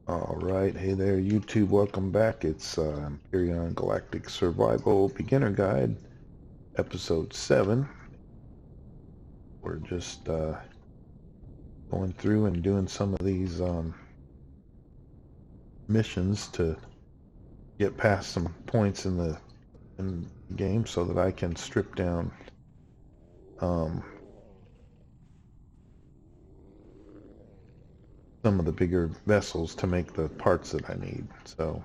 Alright, hey there YouTube, welcome back. It's Empyrion Galactic Survival Beginner Guide, Episode 7. We're just going through and doing some of these missions to get past some points in the game so that I can strip down some of the bigger vessels to make the parts that I need. So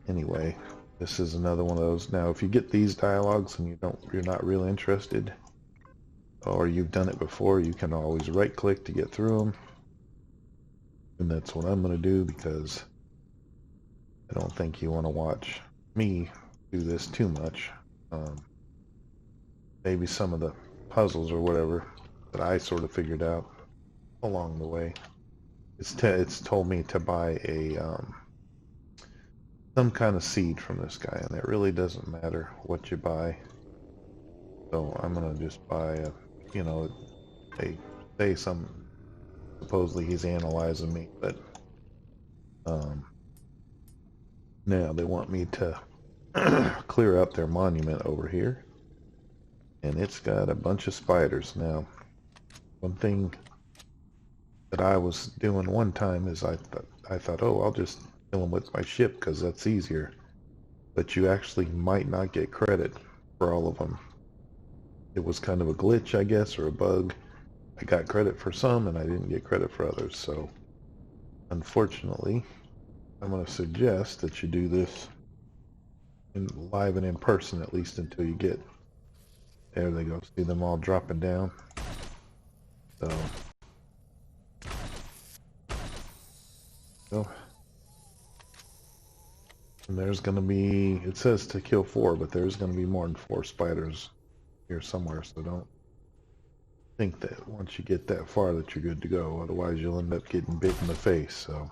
anyway, this is another one of those. Now if you get these dialogues and you're not really interested, or you've done it before, you can always right click to get through them, and that's what I'm going to do because I don't think you want to watch me do this too much. Maybe some of the puzzles or whatever that I sort of figured out along the way. It's told me to buy a some kind of seed from this guy, and it really doesn't matter what you buy. So I'm gonna just buy a, they say supposedly he's analyzing me, but now they want me to clear up their monument over here, and it's got a bunch of spiders. Now, one thing that I was doing one time is I thought, oh, I'll just kill them with my ship because that's easier. But you actually might not get credit for all of them. It was kind of a glitch, I guess, or a bug. I got credit for some and I didn't get credit for others. So, unfortunately, I'm going to suggest that you do this live and in person, at least until you get, there they go, see them all dropping down. So and there's going to be, it says to kill 4, but there's going to be more than 4 spiders here somewhere, so don't think that once you get that far that you're good to go, otherwise you'll end up getting bit in the face. So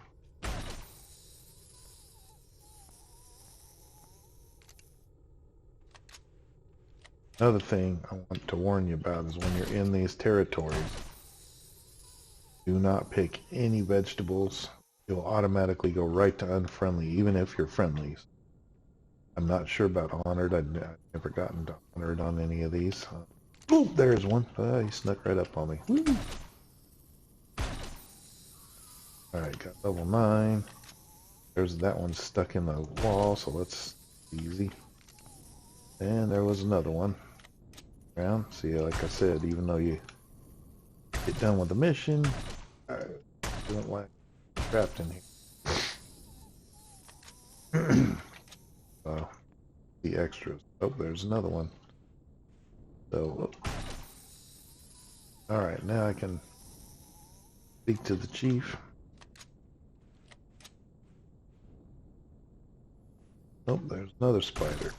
another thing I want to warn you about is when you're in these territories, do not pick any vegetables. You'll automatically go right to unfriendly, even if you're friendly. I'm not sure about honored. I've never gotten to honored on any of these. Oh, there's one. He snuck right up on me. Woo. Alright, got level 9. There's that one stuck in the wall, so that's easy. And there was another one. Around. See, like I said, even though you get done with the mission, I don't like trapped in here. The extras. Oh, there's another one. So, alright, now I can speak to the chief. Oh, there's another spider.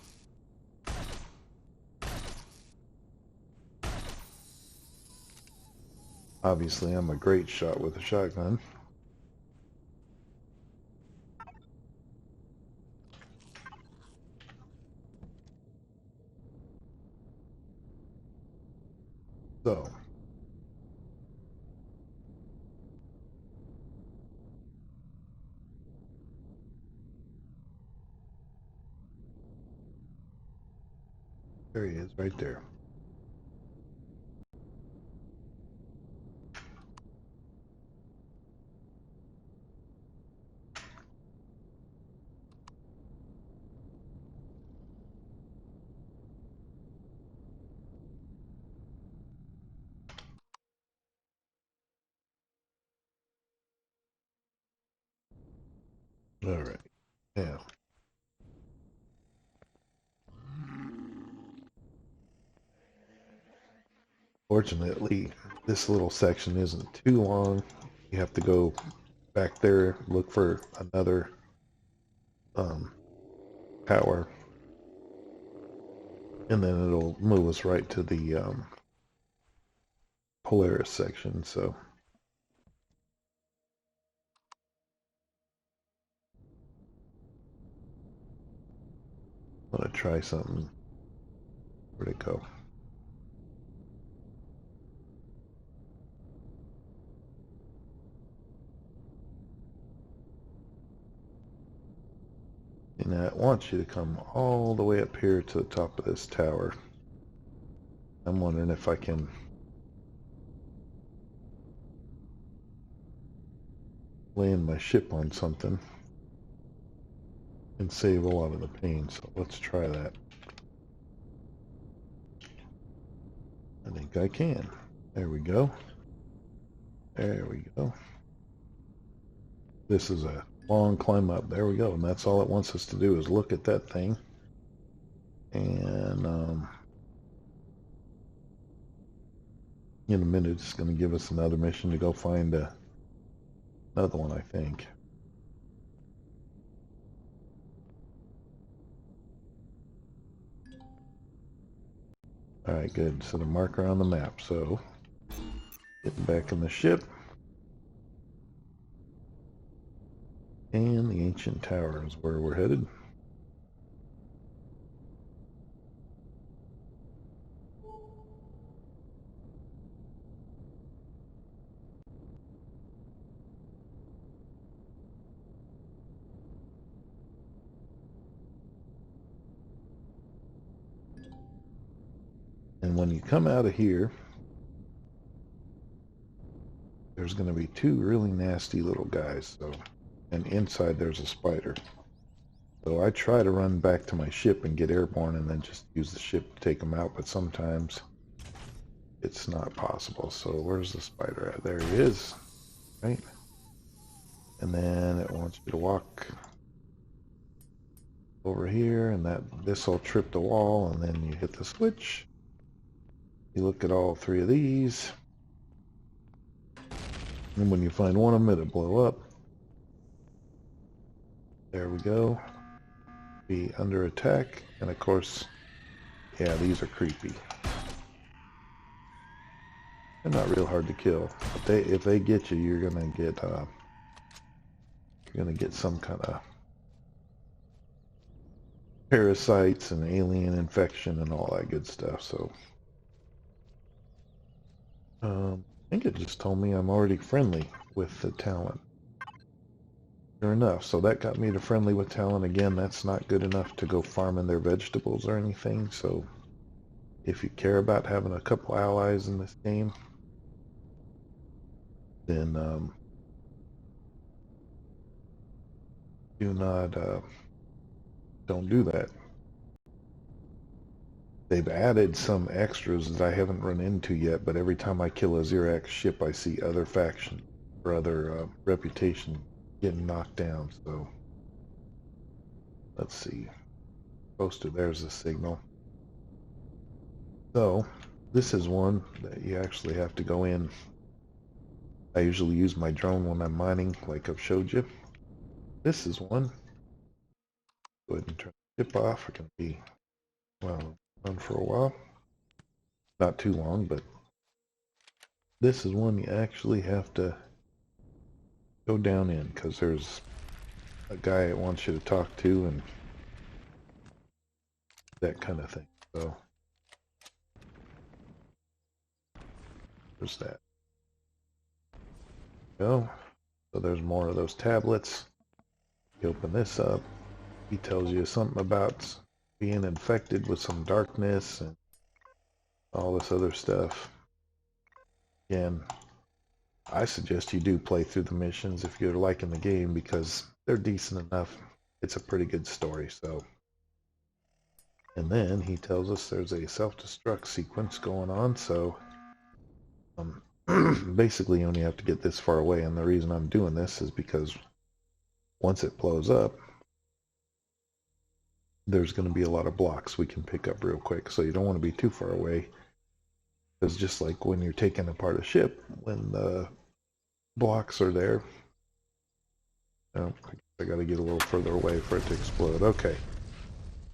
Obviously, I'm a great shot with a shotgun. So, there he is, right there. Alright, now. Fortunately, this little section isn't too long. You have to go back there, look for another power, and then it'll move us right to the Polaris section. So I'm gonna try something. Where'd it go? Now it wants you to come all the way up here to the top of this tower. I'm wondering if I can land my ship on something and save a lot of the pain. So let's try that. I think I can. There we go. There we go. This is a long climb up. There we go. And that's all it wants us to do is look at that thing. And in a minute, it's going to give us another mission to go find another one, I think. Alright, good. So the marker on the map. So, getting back in the ship. And the ancient tower is where we're headed. And when you come out of here, there's going to be two really nasty little guys. So, and inside there's a spider. So I try to run back to my ship and get airborne and then just use the ship to take them out, but sometimes it's not possible. So where's the spider at? There he is, right? And then it wants you to walk over here, and this will trip the wall, and then you hit the switch. You look at all three of these, and when you find one of them, it'll blow up. There we go. Be under attack, and of course, yeah, these are creepy. They're not real hard to kill, but if they get you, you're gonna get some kind of parasites and alien infection and all that good stuff. So I think it just told me I'm already friendly with the Talon. Sure enough, so that got me to friendly with Talon again. That's not good enough to go farming their vegetables or anything. So if you care about having a couple allies in this game, then don't do that. They've added some extras that I haven't run into yet, but every time I kill a Xerax ship, I see other faction or other reputation getting knocked down. So let's see. Poster, there's the signal. So this is one that you actually have to go in. I usually use my drone when I'm mining, like I've showed you. This is one. Go ahead and turn the ship off. We're going to be, well, on for a while. Not too long, but this is one you actually have to go down in, because there's a guy that wants you to talk to and that kind of thing. So there's that. Go. So there's more of those tablets. You open this up. He tells you something about being infected with some darkness and all this other stuff. Again, I suggest you do play through the missions if you're liking the game, because they're decent enough. It's a pretty good story. So, and then he tells us there's a self-destruct sequence going on. So basically you only have to get this far away, and the reason I'm doing this is because once it blows up, there's going to be a lot of blocks we can pick up real quick. So you don't want to be too far away, because just like when you're taking apart a ship, when the blocks are there, oh, I got to get a little further away for it to explode. Okay,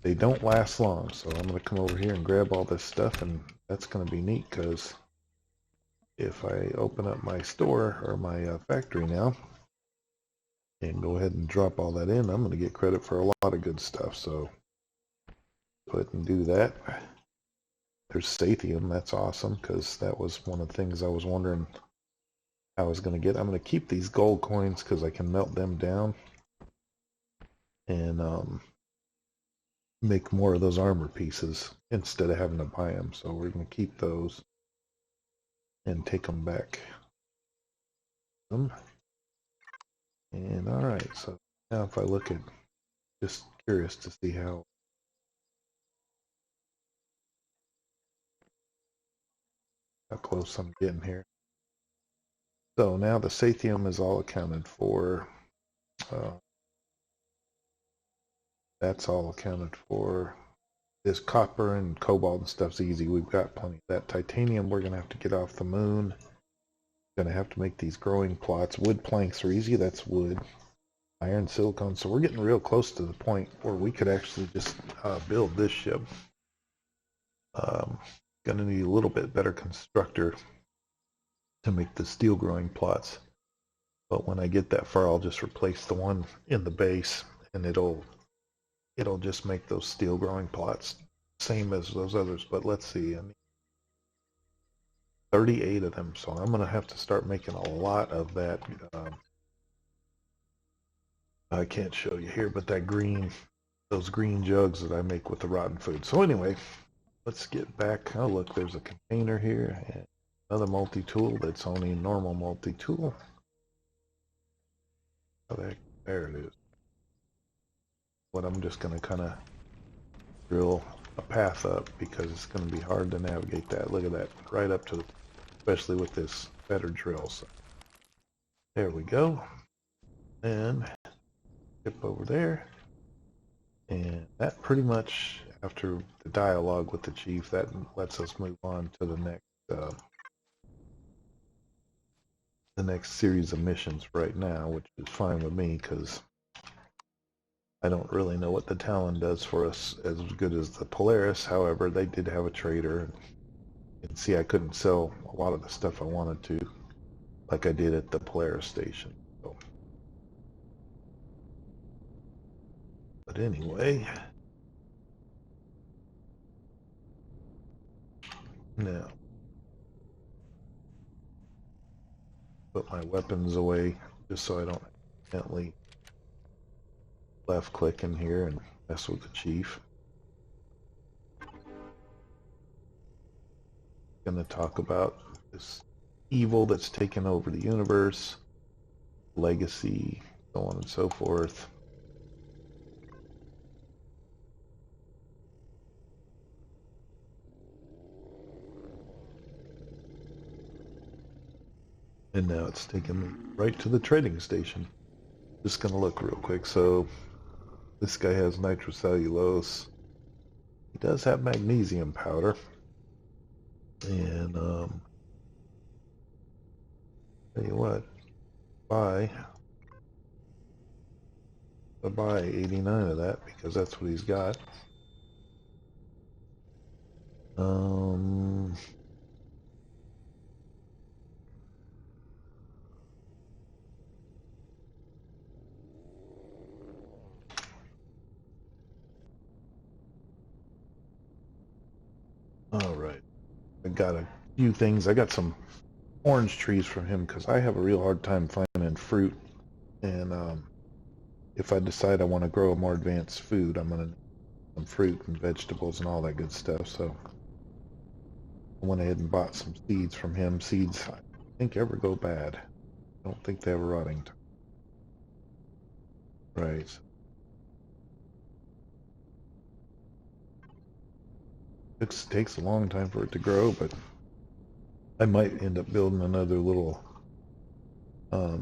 they don't last long, so I'm going to come over here and grab all this stuff, and that's going to be neat, because if I open up my store or my factory now and go ahead and drop all that in, I'm going to get credit for a lot of good stuff. So go ahead and do that. There's Sathium. That's awesome, because that was one of the things I was wondering how I was going to get. I'm going to keep these gold coins because I can melt them down. And make more of those armor pieces instead of having to buy them. So we're going to keep those and take them back. And all right, so now if I look at, just curious to see how close I'm getting here. So now the Sathium is all accounted for. That's all accounted for. This copper and cobalt and stuff's easy. We've got plenty of that. Titanium, we're going to have to get off the moon. Going to have to make these growing plots. Wood planks are easy. That's wood. Iron, silicone. So we're getting real close to the point where we could actually just build this ship. Going to need a little bit better constructor to make the steel growing plots. But when I get that far, I'll just replace the one in the base, and it'll just make those steel growing plots same as those others. But let's see, I need 38 of them, so I'm going to have to start making a lot of that. I can't show you here, but that green, those green jugs that I make with the rotten food. So anyway, let's get back. Oh look, there's a container here, and another multi-tool that's only normal multi-tool. Oh, there it is. But I'm just going to kind of drill a path up because it's going to be hard to navigate that. Look at that, right up to the, especially with this better drill. So there we go. And skip over there. And that pretty much, after the dialogue with the chief, that lets us move on to the next series of missions right now, which is fine with me because I don't really know what the Talon does for us as good as the Polaris. However, they did have a trader. And see, I couldn't sell a lot of the stuff I wanted to, like I did at the Polaris station. So. But anyway, now put my weapons away just so I don't accidentally left click in here and mess with the chief. Going to talk about this evil that's taken over the universe, legacy, so on and so forth. And now it's taken me right to the trading station. Just going to look real quick. So this guy has nitrocellulose. He does have magnesium powder. And tell you what, buy 89 of that because that's what he's got. All right, I got a few things. I got some orange trees from him because I have a real hard time finding fruit, and if I decide I want to grow a more advanced food, I'm gonna need some fruit and vegetables and all that good stuff. So I went ahead and bought some seeds from him. Seeds I don't think ever go bad. I don't think they have a rotting time. Right. It takes a long time for it to grow, but I might end up building another little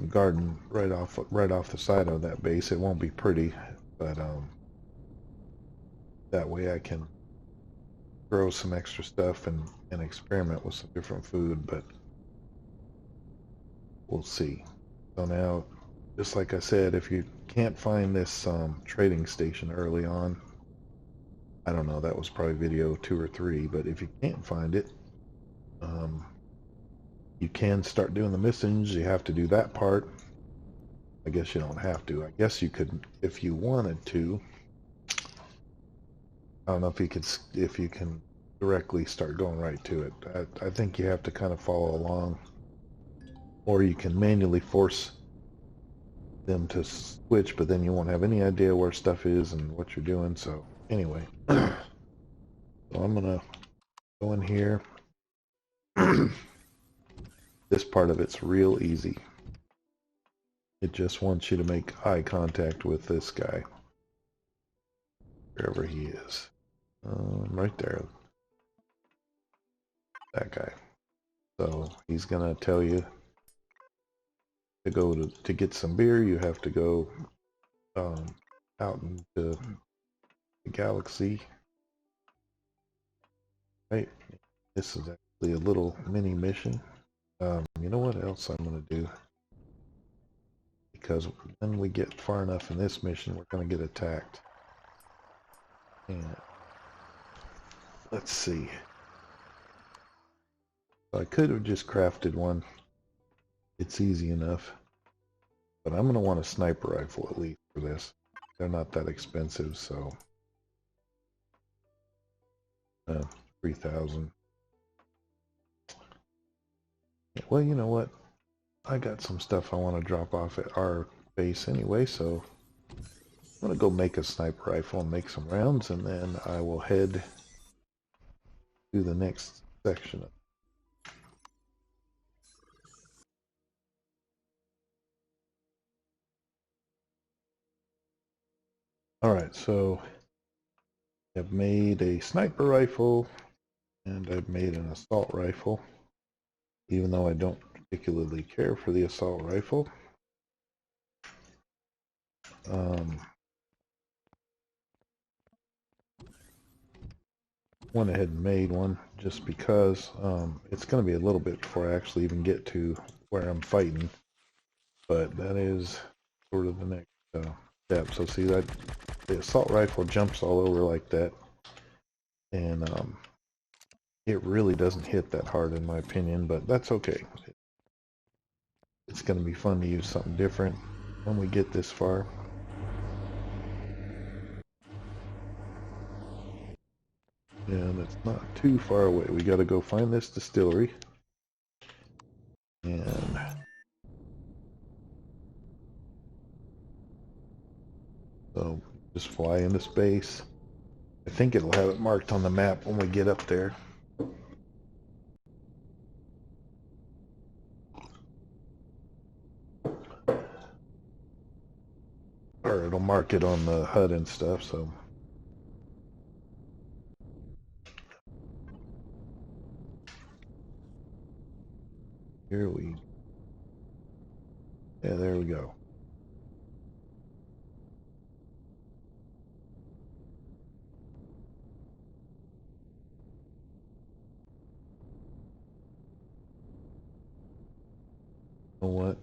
garden right off the side of that base. It won't be pretty, but that way I can grow some extra stuff and experiment with some different food, but we'll see. So now, just like I said, if you can't find this trading station early on, I don't know, that was probably video 2 or 3, but if you can't find it, you can start doing the missions. You have to do that part. I guess you don't have to. I guess you could if you wanted to. I don't know if you can directly start going right to it. I think you have to kind of follow along, or you can manually force them to switch, but then you won't have any idea where stuff is and what you're doing. So anyway, so I'm gonna go in here. This part of it's real easy. It just wants you to make eye contact with this guy, wherever he is. Right there, that guy. So he's gonna tell you to go to get some beer. You have to go out into the galaxy. Right. This is actually a little mini mission. You know what else I'm gonna do? Because when we get far enough in this mission, we're gonna get attacked. And let's see. I could have just crafted one. It's easy enough. But I'm going to want a sniper rifle at least for this. They're not that expensive, so... 3,000. Well, you know what? I got some stuff I want to drop off at our base anyway, so... I'm going to go make a sniper rifle and make some rounds, and then I will head to the next section. Alright, so I've made a sniper rifle and I've made an assault rifle, even though I don't particularly care for the assault rifle. Went ahead and made one just because it's going to be a little bit before I actually even get to where I'm fighting, but that is sort of the next step. So see that the assault rifle jumps all over like that, and it really doesn't hit that hard in my opinion, but that's okay. It's going to be fun to use something different when we get this far. And it's not too far away. We got to go find this distillery. And so just fly into space. I think it'll have it marked on the map when we get up there. Or it'll mark it on the HUD and stuff, so. Here we... Yeah, there we go. You know what?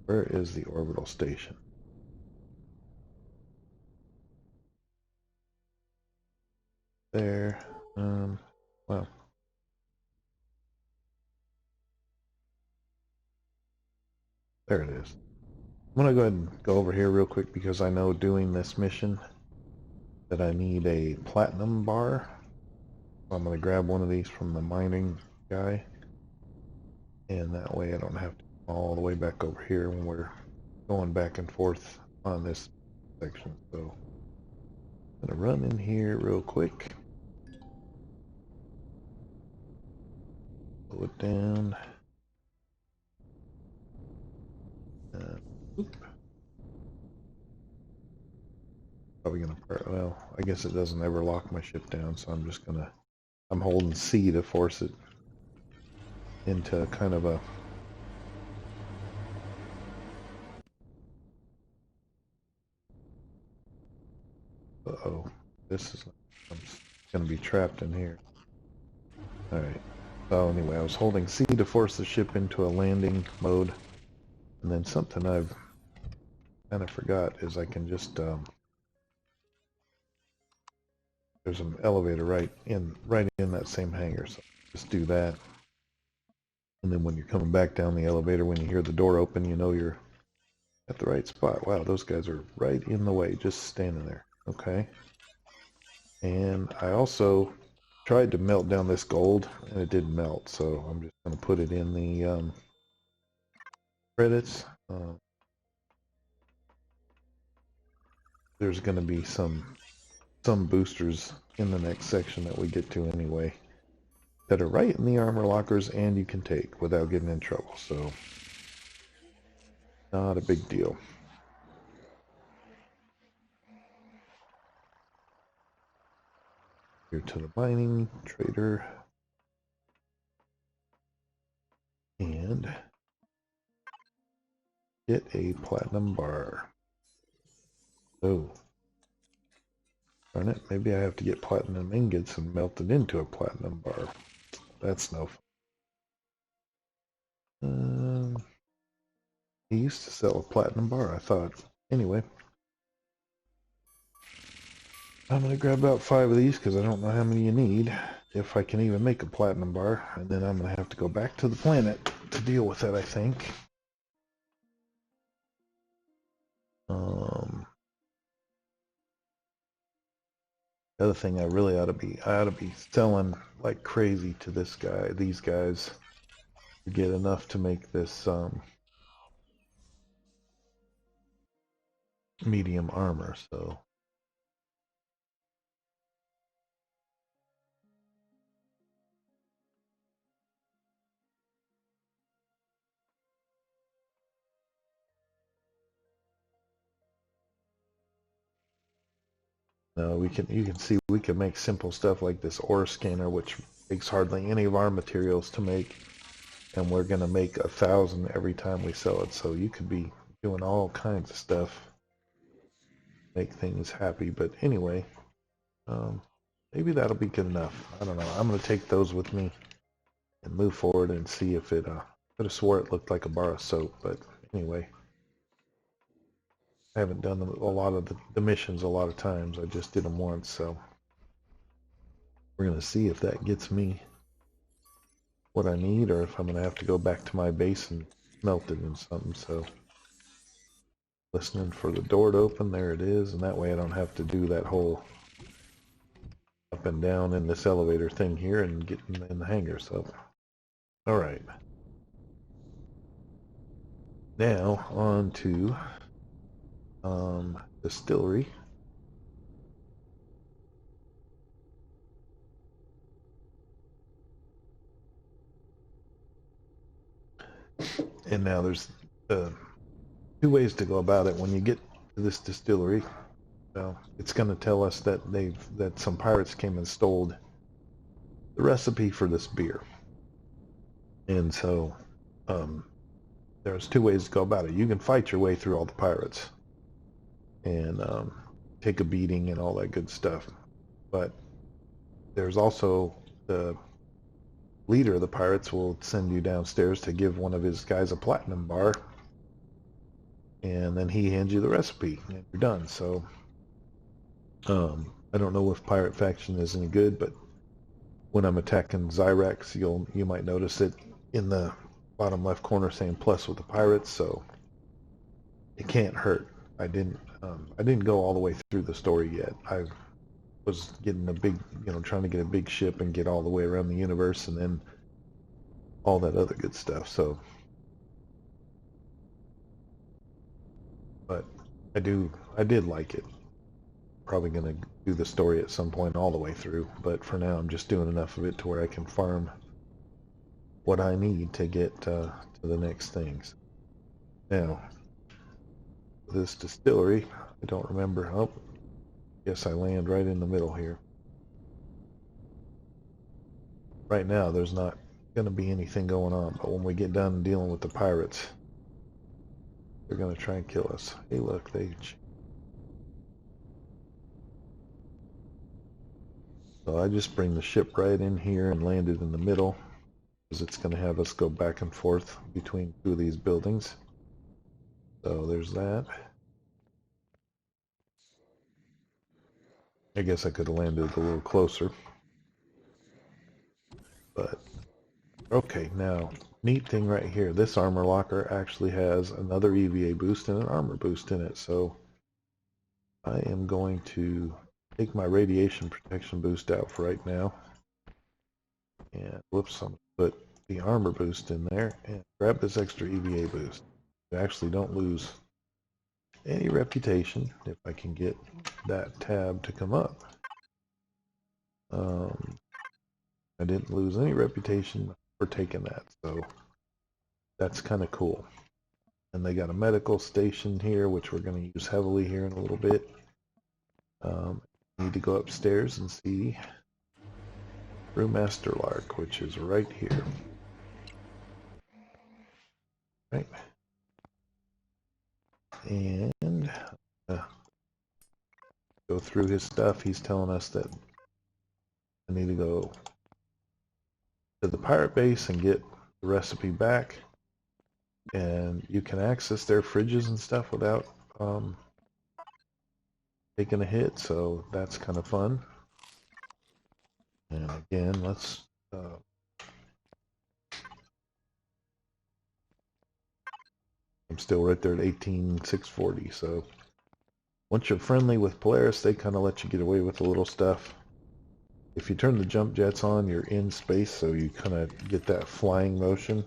Where is the orbital station? There. Well. There it is. I'm gonna go ahead and go over here real quick because I know doing this mission that I need a platinum bar. So I'm gonna grab one of these from the mining guy. And that way I don't have to go all the way back over here when we're going back and forth on this section. So I'm gonna run in here real quick. Pull it down. Probably gonna, well, I guess it doesn't ever lock my ship down, so I'm just gonna, I'm holding C to force it into kind of a, uh-oh, this is, I'm gonna be trapped in here. Alright, so anyway, I was holding C to force the ship into a landing mode, and then something I've kind of forgot is I can just, there's an elevator right in that same hangar, so just do that. And then when you're coming back down the elevator, when you hear the door open, you know you're at the right spot. Wow, those guys are right in the way, just standing there. Okay. And I also tried to melt down this gold, and it didn't melt, so I'm just going to put it in the credits. There's going to be some some boosters in the next section that we get to anyway that are right in the armor lockers and you can take without getting in trouble, so not a big deal. Here to the mining trader and get a platinum bar. Oh, darn it, maybe I have to get platinum ingots and melt it into a platinum bar. That's no fun. He used to sell a platinum bar, I thought. Anyway, I'm going to grab about 5 of these because I don't know how many you need, if I can even make a platinum bar, and then I'm going to have to go back to the planet to deal with it, I think. The other thing I really ought to be selling like crazy to these guys, to get enough to make this medium armor, so. You can see we can make simple stuff like this ore scanner, which takes hardly any of our materials to make, and we're going to make 1,000 every time we sell it. So you could be doing all kinds of stuff, make things happy. But anyway, maybe that'll be good enough. I don't know. I'm going to take those with me and move forward and see if it. I could have swore it looked like a bar of soap, but anyway. I haven't done a lot of the missions a lot of times. I just did them once, so we're going to see if that gets me what I need, or if I'm going to have to go back to my base and melt it in something. So listening for the door to open. There it is, and that way I don't have to do that whole up and down in this elevator thing here and get in the hangar. So all right, now on to distillery. And now there's 2 ways to go about it. When you get to this distillery, it's going to tell us that some pirates came and stole the recipe for this beer. And so there's 2 ways to go about it. You can fight your way through all the pirates and take a beating and all that good stuff. But there's also the leader of the pirates will send you downstairs to give one of his guys a platinum bar, and then he hands you the recipe and you're done. So I don't know if pirate faction is any good, but when I'm attacking Zyrex, you might notice it in the bottom left corner saying plus with the pirates, so it can't hurt. I didn't go all the way through the story yet. I was getting a big, trying to get a big ship and get all the way around the universe and then all that other good stuff. So, but I did like it. Probably going to do the story at some point all the way through, but for now I'm just doing enough of it to where I can farm what I need to get to the next things. Now, this distillery, I don't remember. Oh, guess I land right in the middle here. Right now, there's not going to be anything going on, but when we get done dealing with the pirates, they're going to try and kill us. Hey, look, So I just bring the ship right in here and land it in the middle, because it's going to have us go back and forth between 2 of these buildings. So there's that. I guess I could have landed a little closer. But, okay, now, neat thing right here. This armor locker actually has another EVA boost and an armor boost in it. So I am going to take my radiation protection boost out for right now. And whoops, I'm going to put the armor boost in there and grab this extra EVA boost. You actually don't lose any reputation if I can get that tab to come up. I didn't lose any reputation for taking that, so that's kind of cool. And they got a medical station here, which we're going to use heavily here in a little bit. Need to go upstairs and see Brewmaster Lark, which is right here. Right. And go through his stuff. He's telling us that I need to go to the pirate base and get the recipe back. And you can access their fridges and stuff without taking a hit, so that's kind of fun. And again, let's I'm still right there at 18,640. So once you're friendly with Polaris, they kind of let you get away with a little stuff. If you turn the jump jets on, you're in space, so you kind of get that flying motion.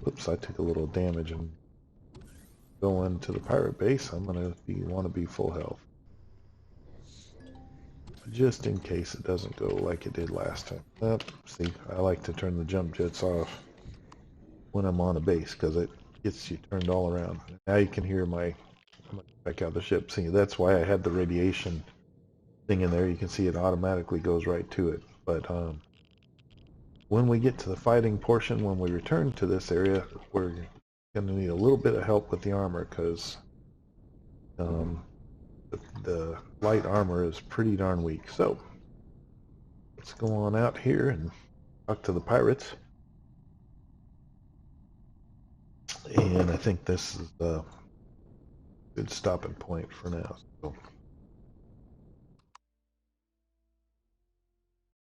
Whoops, I took a little damage and going to the pirate base. I'm gonna want to be full health, just in case it doesn't go like it did last time. See, I like to turn the jump jets off when I'm on a base because it gets you turned all around. Now you can hear my, I'm gonna back out of the ship. See, that's why I had the radiation thing in there. You can see it automatically goes right to it. But when we get to the fighting portion, when we return to this area, we're going to need a little bit of help with the armor because the light armor is pretty darn weak. So let's go on out here and talk to the pirates. And I think this is a good stopping point for now. So